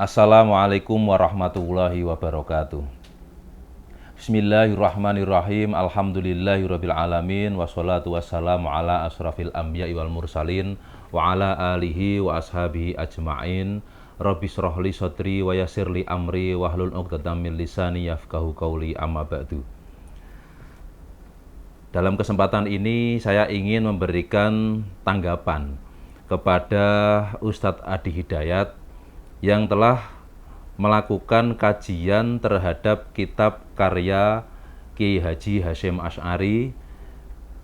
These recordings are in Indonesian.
Assalamualaikum warahmatullahi wabarakatuh. Bismillahirrahmanirrahim. Alhamdulillahirabbil alamin wassalatu wassalamu ala asrafil anbiya'i wal mursalin wa ala alihi wa ashabihi ajma'in. Rabbi shrahli sadri wa yassirli amri wahlul 'uqdatam min lisani yafqahu qawli, amma ba'du. Dalam kesempatan ini saya ingin memberikan tanggapan kepada Ustadz Adi Hidayat yang telah melakukan kajian terhadap kitab karya Kiai Haji Hasyim Asy'ari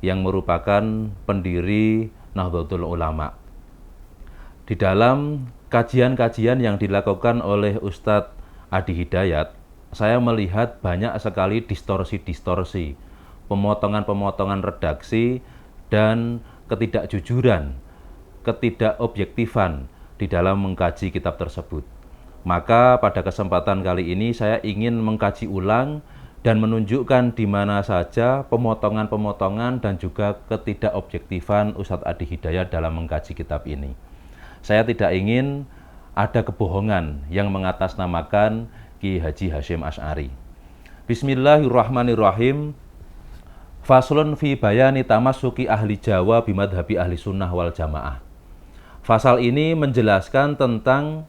yang merupakan pendiri Nahdlatul Ulama. Di dalam kajian-kajian yang dilakukan oleh Ustadz Adi Hidayat, saya melihat banyak sekali distorsi-distorsi, pemotongan-pemotongan redaksi, dan ketidakjujuran, ketidakobjektifan di dalam mengkaji kitab tersebut. Maka pada kesempatan kali ini saya ingin mengkaji ulang dan menunjukkan di mana saja pemotongan-pemotongan dan juga ketidakobjektifan Ustadz Adi Hidayat dalam mengkaji kitab ini. Saya tidak ingin ada kebohongan yang mengatasnamakan Kiai Haji Hasyim Asy'ari. Bismillahirrahmanirrahim. Faslun fi bayani tamassuki ahli Jawa bimadhabi ahli sunnah wal jamaah. Fasal ini menjelaskan tentang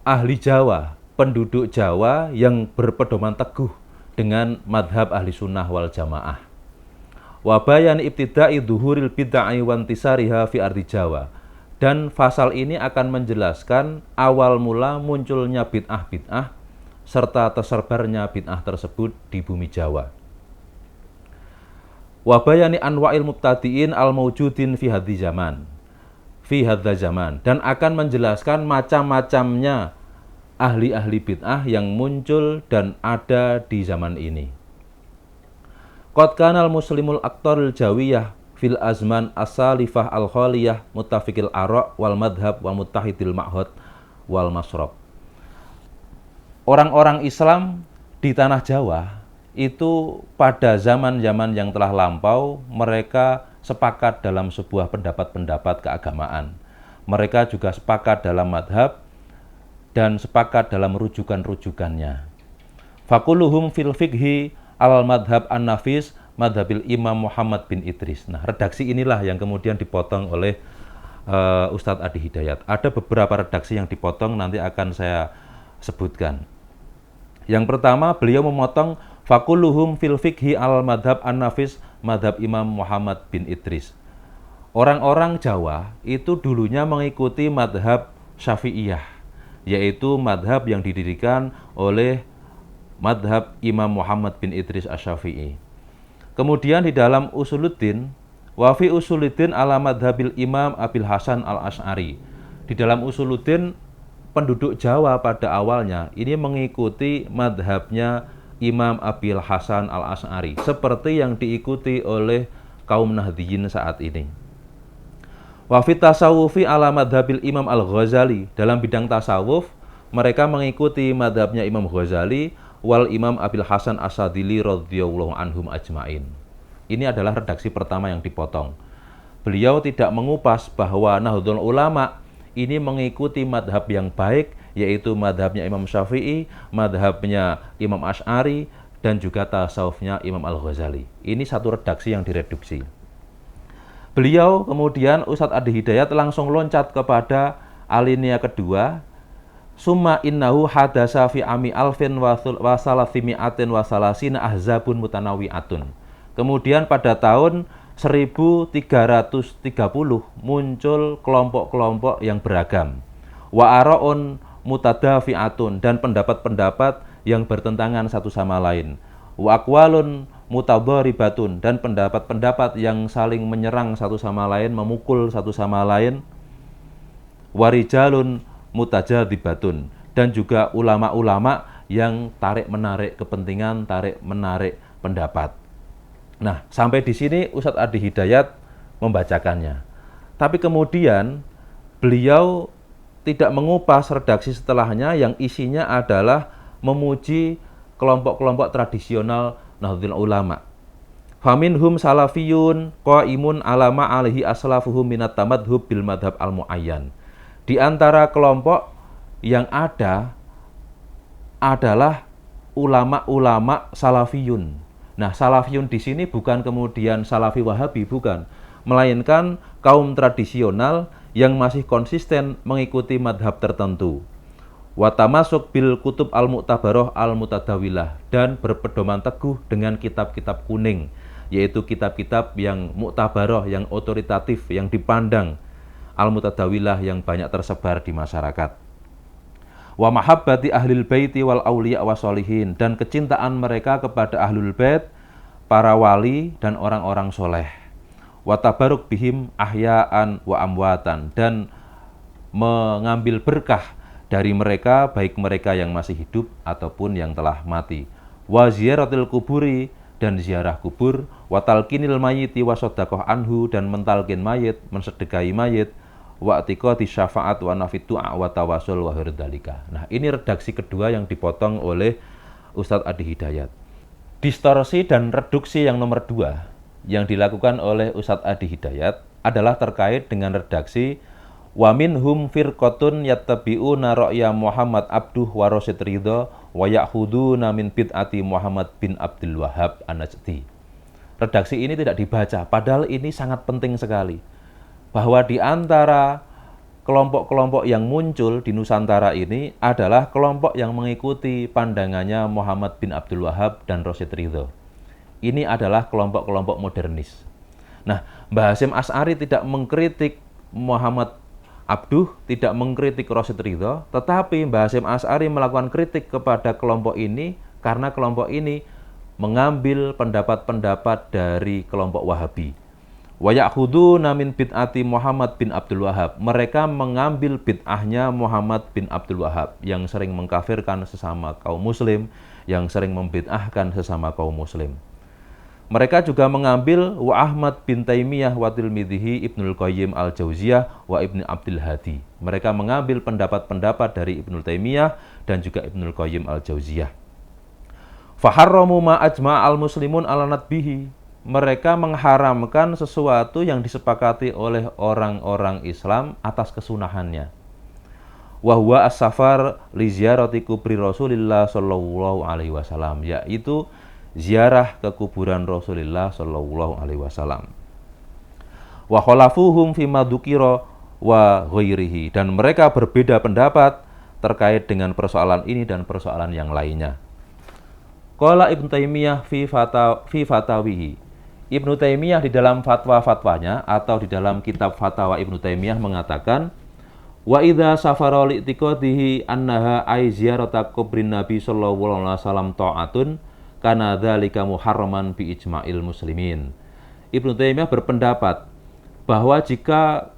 ahli Jawa, penduduk Jawa yang berpedoman teguh dengan madhab ahli sunnah wal jamaah. Wa bayani ibtida'i dhuhuril bid'ah wa intisariha fi ardi Jawa. Dan fasal ini akan menjelaskan awal mula munculnya bid'ah-bid'ah serta tersebarnya bid'ah tersebut di bumi Jawa. Wa bayani anwa'il mubtadi'in al-mawjudin fi hadza zaman, dan akan menjelaskan macam-macamnya ahli-ahli bid'ah yang muncul dan ada di zaman ini. Qad kanal muslimul aktoril jawiyah fil azman as-salifah al-khaliyah muttafiqil ara' wal madhab wal muttahidil ma'had wal masrab. Orang-orang Islam di tanah Jawa itu pada zaman-zaman yang telah lampau mereka sepakat dalam sebuah pendapat-pendapat keagamaan. Mereka juga sepakat dalam madhab dan sepakat dalam rujukan-rujukannya. Fakuluhum fil fiqhi al madhab an-nafis madhabil Imam Muhammad bin Idris. Nah, redaksi inilah yang kemudian dipotong oleh Ustadz Adi Hidayat. Ada beberapa redaksi yang dipotong, nanti akan saya sebutkan. Yang pertama, beliau memotong fakuluhum fil fiqhi al madhab an-nafis madhab Imam Muhammad bin Idris. Orang-orang Jawa itu dulunya mengikuti madhab Syafi'iyah, yaitu madhab yang didirikan oleh madhab Imam Muhammad bin Idris Asy-Syafi'i. Kemudian di dalam Usuluddin, wa fi Usuluddin ala madhabil Imam Abil Hasan al-Asy'ari. Di dalam Usuluddin, penduduk Jawa pada awalnya ini mengikuti madhabnya Imam Abil Hasan al-Asy'ari, seperti yang diikuti oleh kaum Nahdliyin saat ini. Wa fi tasawufi ala madhabil Imam al-Ghazali. Dalam bidang tasawuf, mereka mengikuti madhabnya Imam Ghazali wal Imam Abil Hasan As-Sadili radhiyallahu anhum ajma'in. Ini adalah redaksi pertama yang dipotong. Beliau tidak mengupas bahwa Nahdlatul Ulama ini mengikuti madhab yang baik, yaitu madhabnya Imam Syafi'i, madhabnya Imam Asy'ari, dan juga tasawufnya Imam Al-Ghazali. Ini satu redaksi yang direduksi. Beliau kemudian, Ustadz Adi Hidayat, langsung loncat kepada alinea kedua. Summa innahu hadasa fi ami alfin wa salasimi'atin wa salasina ahzabun mutanawi'atun. Kemudian pada tahun 1330 muncul kelompok-kelompok yang beragam. Wa ara'un mutadafi'atun, dan pendapat-pendapat yang bertentangan satu sama lain. Wa aqwalun mutadharibatun, dan pendapat-pendapat yang saling menyerang satu sama lain, memukul satu sama lain. Wa rijalun mutajadibatun, dan juga ulama-ulama yang tarik-menarik kepentingan, tarik-menarik pendapat. Nah, sampai di sini Ustadz Adi Hidayat membacakannya. Tapi kemudian beliau tidak mengupas redaksi setelahnya yang isinya adalah memuji kelompok-kelompok tradisional Nahdlatul Ulama. Faminhum salafiyun qaimun alama alaihi aslafuhum minat tamadhub bil madhab al-muayyan. Di antara kelompok yang ada adalah ulama-ulama salafiyun. Nah, salafiyun di sini bukan kemudian salafi wahabi, bukan. Melainkan kaum tradisional yang masih konsisten mengikuti madhab tertentu. Watamasuk bil kutub al-mu'tabaroh al-mutadawilah, dan berpedoman teguh dengan kitab-kitab kuning, yaitu kitab-kitab yang mu'tabaroh, yang otoritatif, yang dipandang, al-mutadawilah, yang banyak tersebar di masyarakat. Wa mahabbati ahlil baiti wal auliya wasolihin, dan kecintaan mereka kepada ahlul bait, para wali dan orang-orang soleh. Wa tabaruk bihim ahya'an wa amwatan, dan mengambil berkah dari mereka, baik mereka yang masih hidup ataupun yang telah mati. Wa ziyaratil kuburi, dan ziarah kubur. Wa talqinil mayyiti wa shadaqah anhu, dan mentalkin mayit, mensedekahi mayit. Wa atiqati syafaat wa nafid du'a wa tawasul wa hirdalika. Nah, ini redaksi kedua yang dipotong oleh Ustadz Adi Hidayat. Distorsi dan reduksi yang nomor 2 yang dilakukan oleh Ustadz Adi Hidayat adalah terkait dengan redaksi wa minhum firqatun yattabi'una ra'ya Muhammad Abduh wa Rasyid Ridha wa ya'khuduna min bid'ati Muhammad bin Abdul Wahhab An-Najdi. Redaksi ini tidak dibaca, padahal ini sangat penting sekali. Bahwa di antara kelompok-kelompok yang muncul di Nusantara ini adalah kelompok yang mengikuti pandangannya Muhammad bin Abdul Wahhab dan Rasyid Ridha. Ini adalah kelompok-kelompok modernis. Nah, Mbah Hasyim Asy'ari tidak mengkritik Muhammad Abduh, tidak mengkritik Rasyid Ridha, tetapi Mbah Hasyim Asy'ari melakukan kritik kepada kelompok ini karena kelompok ini mengambil pendapat-pendapat dari kelompok Wahabi. Wa ya'khuduna min bid'ati Muhammad bin Abdul Wahhab. Mereka mengambil bid'ahnya Muhammad bin Abdul Wahhab yang sering mengkafirkan sesama kaum muslim, yang sering membid'ahkan sesama kaum muslim. Mereka juga mengambil wa Ahmad bin Taimiyah wa Tilmidhihi Ibnul Qayyim al-Jauziyah wa Ibnu Abdul Hadi. Mereka mengambil pendapat-pendapat dari Ibnu Taimiyah dan juga Ibnul Qayyim al-Jauziyah. Faharramu ma ajma' al-muslimun ala nadbihi. Mereka mengharamkan sesuatu yang disepakati oleh orang-orang Islam atas kesunahannya. Wa huwa as-safar li ziyarati kubri Rasulillah sallallahu alaihi wasallam, yaitu ziarah ke kuburan Rasulullah sallallahu alaihi wasallam. Wa khalafuhum fima dzukira wa ghairihi, dan mereka berbeda pendapat terkait dengan persoalan ini dan persoalan yang lainnya. Qala Ibnu Taimiyah fi fatawihi. Ibnu Taimiyah di dalam fatwa-fatwanya atau di dalam kitab Fatwa Ibnu Taimiyah mengatakan, wa idza safara li i'tiqadihi annaha ay ziyarata kubrin Nabi sallallahu alaihi wasallam ta'atun kana dzalika muharraman bi ijma'il muslimin. Ibnu Taimiyah berpendapat bahwa jika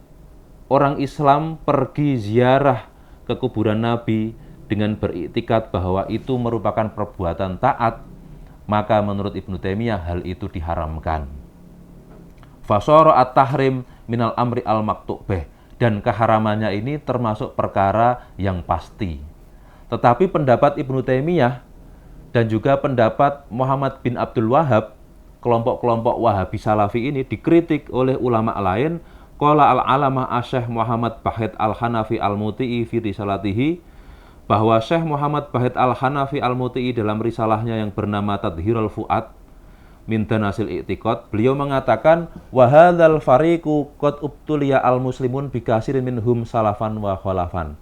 orang Islam pergi ziarah ke kuburan Nabi dengan beriktikad bahwa itu merupakan perbuatan taat, maka menurut Ibnu Taimiyah hal itu diharamkan. Fasara at-tahrim minal amri al-maktubeh, dan keharamannya ini termasuk perkara yang pasti. Tetapi pendapat Ibnu Taimiyah dan juga pendapat Muhammad bin Abdul Wahhab, kelompok-kelompok Wahabi Salafi ini dikritik oleh ulama lain. Qala al-alamah Syekh Muhammad Bahid al-Hanafi al-Muti'i fi risalatihi, bahwa Syekh Muhammad Bahid al-Hanafi al-Muti'i dalam risalahnya yang bernama Tadhhirul Fuad min Danasil I'tiqad, beliau mengatakan wa hadzal fariqu qad ubtuliya al-muslimun bi kasirin minhum salafan wa khalafan.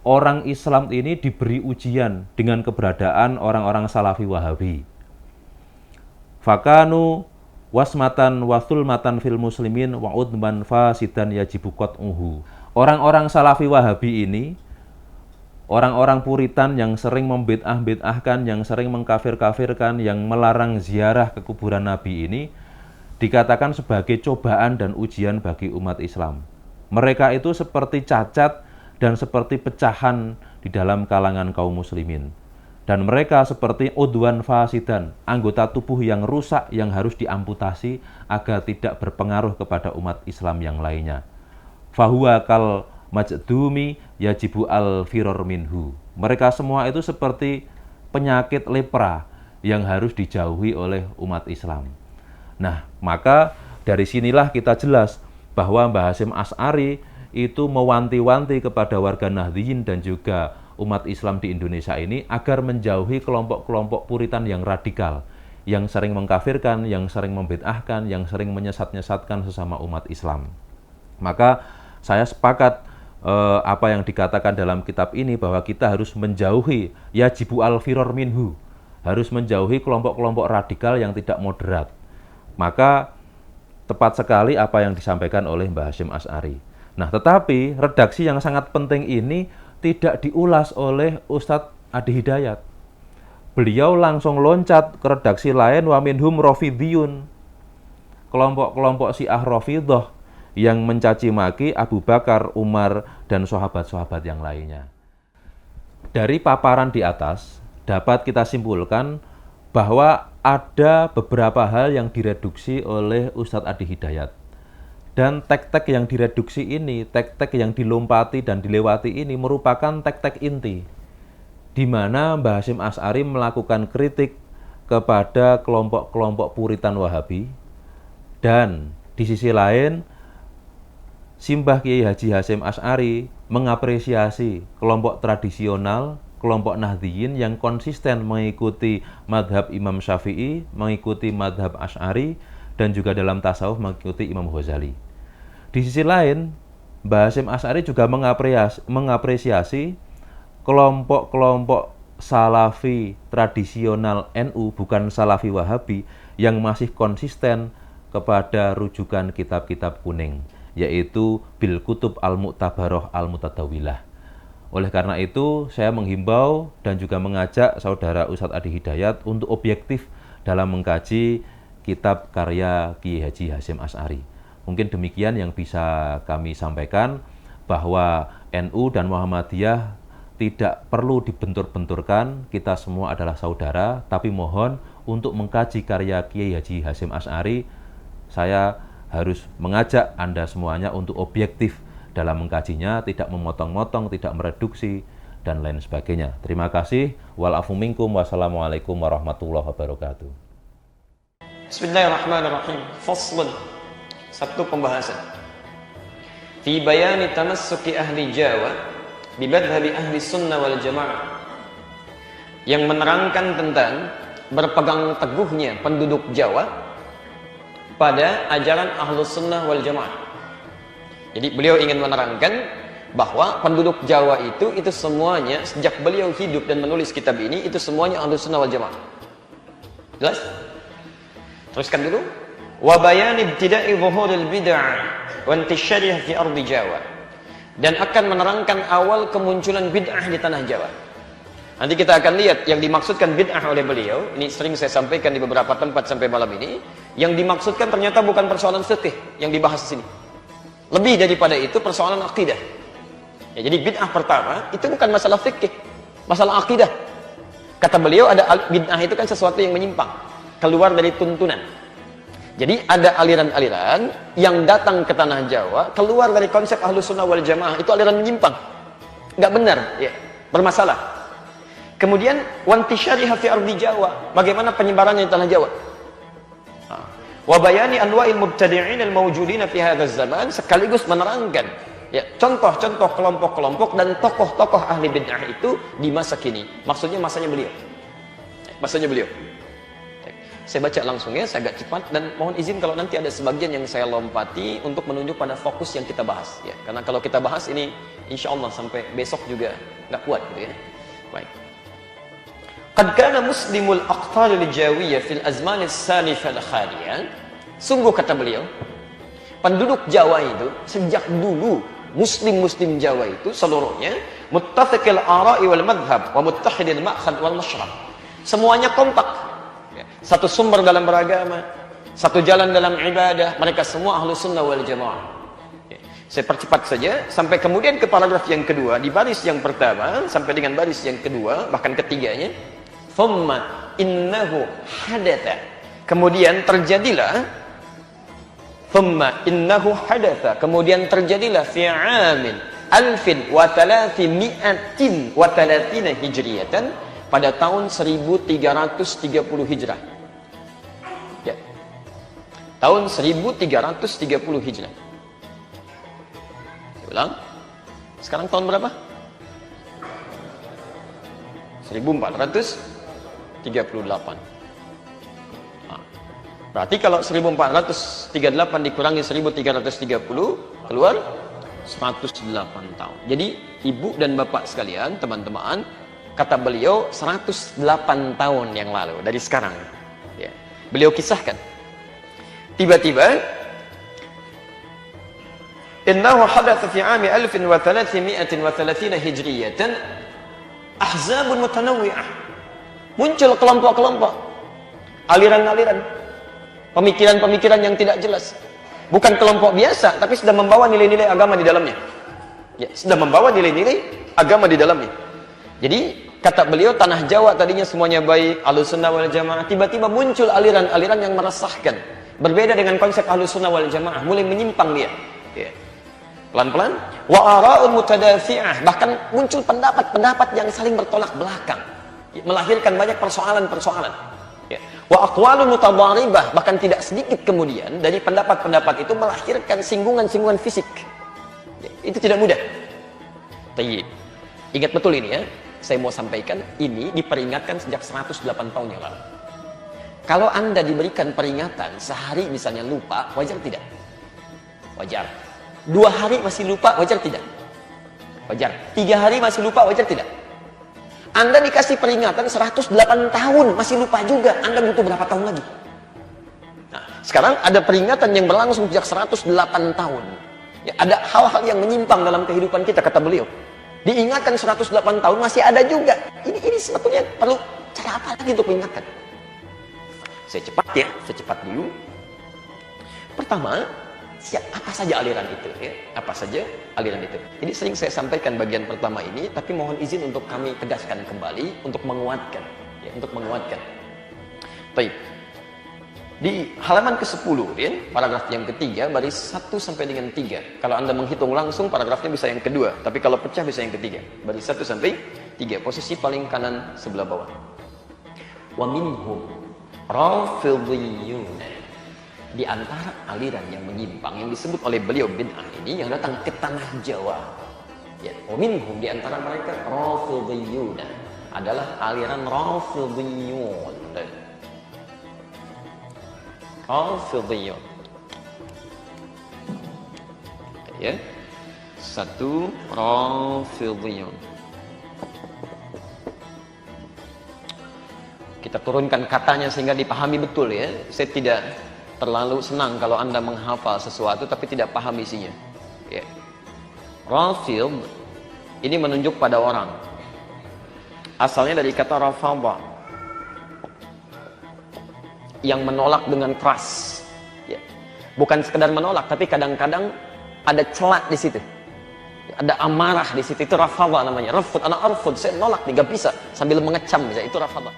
Orang Islam ini diberi ujian dengan keberadaan orang-orang Salafi Wahabi. Fakanu wasmatan wa sulmatan fil muslimin wa udman fasidan yajibu qat'uhu. Orang-orang Salafi Wahabi ini, orang-orang Puritan yang sering membid'ah-bid'ahkan, yang sering mengkafir-kafirkan, yang melarang ziarah ke kuburan Nabi ini, dikatakan sebagai cobaan dan ujian bagi umat Islam. Mereka itu seperti cacat dan seperti pecahan di dalam kalangan kaum muslimin. Dan mereka seperti udwan fasidan, anggota tubuh yang rusak yang harus diamputasi agar tidak berpengaruh kepada umat Islam yang lainnya. Fahuwa kal majdumi yajibu al-firor minhu. Mereka semua itu seperti penyakit lepra yang harus dijauhi oleh umat Islam. Nah, maka dari sinilah kita jelas bahwa Mbah Hasyim Asy'ari itu mewanti-wanti kepada warga Nahdliyin dan juga umat Islam di Indonesia ini agar menjauhi kelompok-kelompok Puritan yang radikal, yang sering mengkafirkan, yang sering membid'ahkan, yang sering menyesat-nyesatkan sesama umat Islam. Maka saya sepakat apa yang dikatakan dalam kitab ini bahwa kita harus menjauhi yajibu al-firor minhu, harus menjauhi kelompok-kelompok radikal yang tidak moderat. Maka tepat sekali apa yang disampaikan oleh Mbah Hasyim Asy'ari. Nah, tetapi redaksi yang sangat penting ini tidak diulas oleh Ustadz Adi Hidayat. Beliau langsung loncat ke redaksi lain, wa minhum rafidhiyun, kelompok-kelompok Syiah Rafidhah yang mencaci maki Abu Bakar, Umar, dan sahabat-sahabat yang lainnya. Dari paparan di atas, dapat kita simpulkan bahwa ada beberapa hal yang direduksi oleh Ustadz Adi Hidayat. Dan tek-tek yang direduksi ini, tek-tek yang dilompati dan dilewati ini merupakan tek-tek inti, di mana Mbah Hasyim Asy'ari melakukan kritik kepada kelompok-kelompok Puritan Wahabi, dan di sisi lain Simbah Kiai Haji Hasyim Asy'ari mengapresiasi kelompok tradisional, kelompok Nahdliyin yang konsisten mengikuti madhab Imam Syafi'i, mengikuti madhab Asy'ari, dan juga dalam tasawuf mengikuti Imam Ghazali. Di sisi lain, Mbah Hasyim Asy'ari juga mengapresiasi kelompok-kelompok Salafi tradisional NU, bukan Salafi Wahabi, yang masih konsisten kepada rujukan kitab-kitab kuning, yaitu Bil Kutub Al-Mu'tabaroh Al-Mutadawilah. Oleh karena itu, saya menghimbau dan juga mengajak saudara Ustadz Adi Hidayat untuk objektif dalam mengkaji kitab karya Kiai Haji Hasyim Asy'ari. Mungkin demikian yang bisa kami sampaikan, bahwa NU dan Muhammadiyah tidak perlu dibentur-benturkan, kita semua adalah saudara, tapi mohon untuk mengkaji karya Kiai Haji Hasyim Asy'ari, saya harus mengajak Anda semuanya untuk objektif dalam mengkajinya, tidak memotong-motong, tidak mereduksi, dan lain sebagainya. Terima kasih. Wal-afu minkum. Wassalamualaikum warahmatullahi wabarakatuh. Bismillahirrahmanirrahim. Faslun. Satu pembahasan. Fi bayani tamassuki ahli Jawa bi madhhabi ahli sunnah wal jamaah, yang menerangkan tentang berpegang teguhnya penduduk Jawa pada ajaran Ahlus Sunnah wal Jamaah. Jadi beliau ingin menerangkan bahwa penduduk Jawa itu semuanya, sejak beliau hidup dan menulis kitab ini, itu semuanya Ahlus Sunnah wal Jamaah. Jelas? Teruskan dulu. Wa bayan ibtida'i zuhuril bid'ah wa intisyariha fi ardi Jawa. Dan akan menerangkan awal kemunculan bid'ah di tanah Jawa. Nanti kita akan lihat yang dimaksudkan bid'ah oleh beliau. Ini sering saya sampaikan di beberapa tempat sampai malam ini. Yang dimaksudkan ternyata bukan persoalan fikih yang dibahas di sini. Lebih daripada itu persoalan akidah. Ya, jadi bid'ah pertama itu bukan masalah fikih, masalah akidah. Kata beliau, ada bid'ah itu kan sesuatu yang menyimpang, keluar dari tuntunan. Jadi ada aliran-aliran yang datang ke tanah Jawa, keluar dari konsep Ahlus Sunnah wal Jamaah, itu aliran menyimpang, nggak benar, ya, bermasalah. Kemudian wantisyariha fi ardi Jawa, bagaimana penyebarannya di tanah Jawa? Wa bayani anwa'il mubtadi'in al-mawjudin fi hadzal zaman, sekaligus menerangkan ya contoh-contoh kelompok-kelompok dan tokoh-tokoh ahli bid'ah itu di masa kini. Maksudnya masanya beliau. Masanya beliau. Saya baca langsung ya, saya agak cepat, dan mohon izin kalau nanti ada sebagian yang saya lompati untuk menunjuk pada fokus yang kita bahas ya. Karena kalau kita bahas ini insya Allah sampai besok juga nggak kuat gitu ya. Baik. Qad kana muslimul aqtar al-jawiyah fil azman as-salifah al-khaliyah. Sungguh kata beliau, penduduk Jawa itu sejak dulu, muslim Jawa itu seluruhnya muttafiqil ara'i wal madhhab wa muttahidil ma'khad wal mashrab. Semuanya kompak. Satu sumber dalam beragama, satu jalan dalam ibadah, mereka semua Ahlus Sunnah wal Jamaah. Saya percepat saja sampai kemudian ke paragraf yang kedua, di baris yang pertama sampai dengan baris yang kedua, bahkan ketiganya. Thumma innahu hadatha. Kemudian terjadilah, thumma innahu hadatha, kemudian terjadilah fi amin alfin wa thalathimi'atin wa thalathina hijriyatan, pada tahun 1330 Hijrah. Ya. Tahun 1330 Hijrah. Ulang. Sekarang tahun berapa? 1438. Nah, berarti kalau 1438 dikurangi 1330 keluar 108 tahun. Jadi ibu dan bapak sekalian, teman-teman, kata beliau 108 tahun yang lalu dari sekarang. Ya. Beliau kisahkan. Tiba-tiba innahu hadatha fi 'ami 1330 hijriyatan ahzabun mutanawwi'ah. Muncul kelompok-kelompok, aliran-aliran, pemikiran-pemikiran yang tidak jelas. Bukan kelompok biasa, tapi sudah membawa nilai-nilai agama di dalamnya. Ya, sudah membawa nilai-nilai agama di dalamnya. Jadi, kata beliau, tanah Jawa tadinya semuanya baik, Ahlussunnah wal Jamaah, tiba-tiba muncul aliran-aliran yang meresahkan. Berbeda dengan konsep Ahlussunnah wal Jamaah, mulai menyimpang dia. Ya. Pelan-pelan, wa ara'un mutadafi'ah, bahkan muncul pendapat-pendapat yang saling bertolak belakang, melahirkan banyak persoalan-persoalan. Ya. Wa aqwalun mutadharibah, bahkan tidak sedikit kemudian dari pendapat-pendapat itu melahirkan singgungan-singgungan fisik. Ya. Itu tidak mudah. Tayyib. Ingat betul ini ya, saya mau sampaikan, ini diperingatkan sejak 108 tahun yang lalu. Kalau Anda diberikan peringatan, sehari misalnya lupa, wajar tidak? Wajar. 2 hari masih lupa, wajar tidak? Wajar. 3 hari masih lupa, wajar tidak? Anda dikasih peringatan 108 tahun, masih lupa juga, Anda butuh berapa tahun lagi? Nah, sekarang ada peringatan yang berlangsung sejak 108 tahun. Ya, ada hal-hal yang menyimpang dalam kehidupan kita, kata beliau. Diingatkan 108 tahun, masih ada juga. Ini sebetulnya perlu cara apa lagi untuk mengingatkan? Saya cepat dulu. Pertama, apa saja aliran itu ya? Apa saja aliran itu? Jadi sering saya sampaikan bagian pertama ini, tapi mohon izin untuk kami tegaskan kembali untuk menguatkan ya, untuk menguatkan. Baik. Di halaman ke-10 ya, paragraf yang ketiga, baris 1 sampai dengan 3. Kalau Anda menghitung langsung paragrafnya bisa yang kedua, tapi kalau pecah bisa yang ketiga. Baris 1 sampai 3, posisi paling kanan sebelah bawah. Wa minhum rafidhiyyun. Di antara aliran yang menyimpang yang disebut oleh beliau bid'ah ini yang datang ke tanah Jawa. Ya, minhum di antara mereka rafidhiyyun adalah aliran rafidhiyyun. Rafidhiyyun. Ya. 1 rafidhiyyun. Kita turunkan katanya sehingga dipahami betul ya. Saya tidak terlalu senang kalau Anda menghafal sesuatu tapi tidak paham isinya. Ya. Rafidh ini menunjuk pada orang. Asalnya dari kata rafadha, yang menolak dengan keras. Ya. Bukan sekedar menolak, tapi kadang-kadang ada celak di situ. Ada amarah di situ. Itu rafadha namanya. Rafud, anak arfud, saya nolak nih, gak bisa. Sambil mengecam, bisa. Itu rafadha.